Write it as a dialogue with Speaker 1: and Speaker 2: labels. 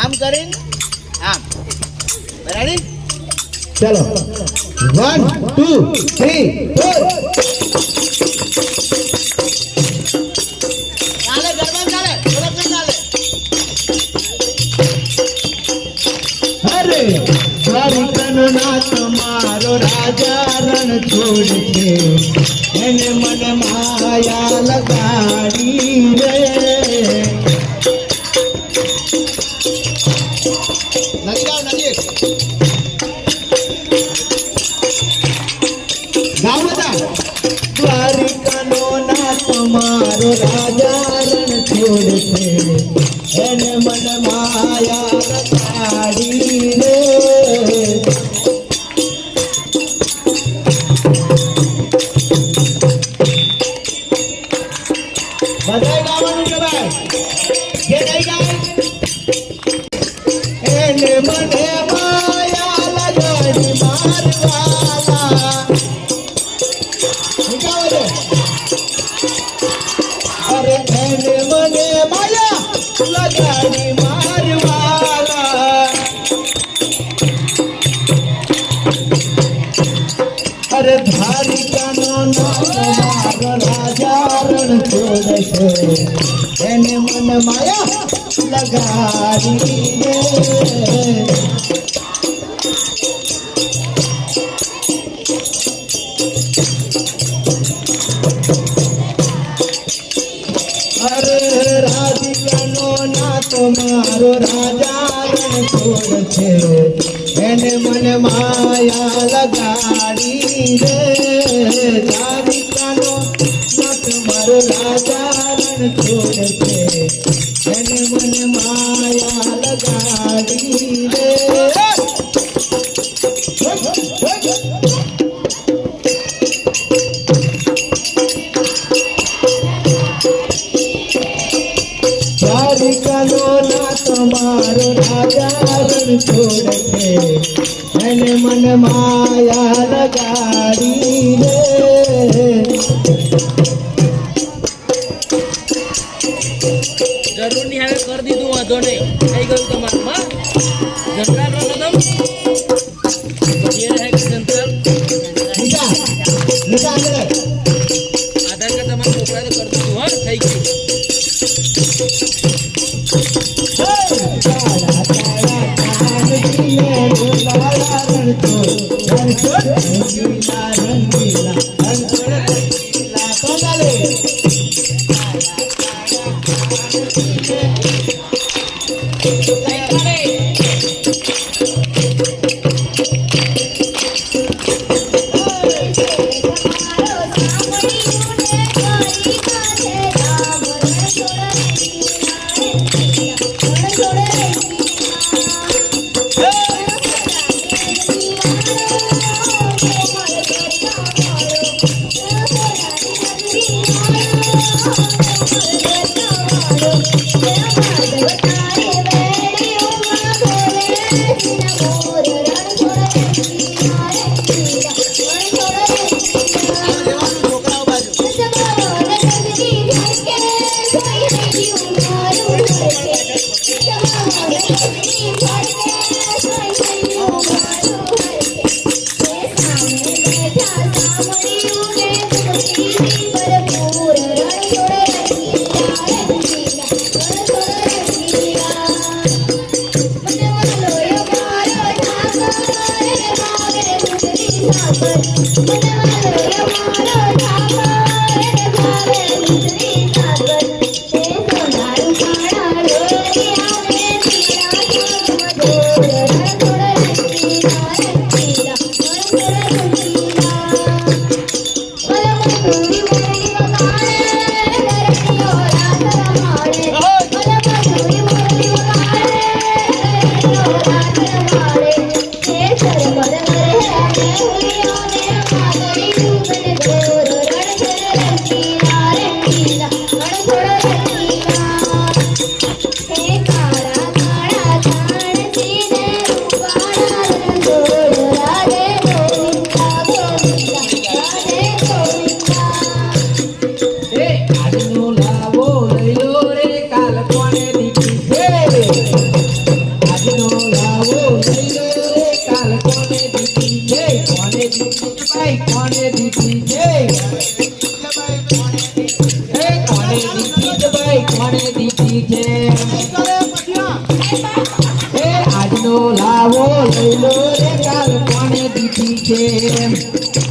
Speaker 1: આમ કરીને આમ બરાબર
Speaker 2: ચલો 1 2 3 4
Speaker 1: ચાલે ગરબા ચાલે બરાબર ચાલે
Speaker 2: અરે દ્વારિકાનો નાથ મારો રાજા રણ છોડ છે એને મને માયા લગાડી રે
Speaker 1: નજીક
Speaker 2: ગાવ બધા દ્વારિકાનો નાથ મારો રાજા રણ છોડ છે એને મને માયા લગાડી રે બધાય ગાવાનું છે ભાઈ જે નહીં ગાય એને મને માયા લગાડી મારવાલા ગાવ રે અરે એને મને માયા લગાડી મારવાલા અરે દ્વારિકાનો નાથ મારો રાજા રણ છોડ છે એને મને માયા લગાડી રે અરે રાધિકાનો નાથ મારો રાજા રણ છોડ છે એને મને માયા લગાડી રે રાધિકાનો નાથ મારો રાજા રણ છોડ છે એને મને માયા લગાડી રે દ્વારિકાનો નાથ મારો રાજા રણ છોડ છે એને મને માયા લગાડી રે
Speaker 3: જરૂર નહીં હવે કરી દીધું વાંધો નહીં થઈ ગયું તમારું માં જનરલ રકમ જે રહે કે જનરલ
Speaker 2: નીચા નીચા અંદર
Speaker 3: આધાર કાર્ડ તમારા છોકરાએ તો કરી દીધું હા થઈ ગયું
Speaker 4: Hey,
Speaker 2: ભાઈ કોને દીધી છે એ કોને દીધી છે ભાઈ કોને દીધી છે એ આજનો લાવો લઈ લો રે કાલ કોને દીધી છે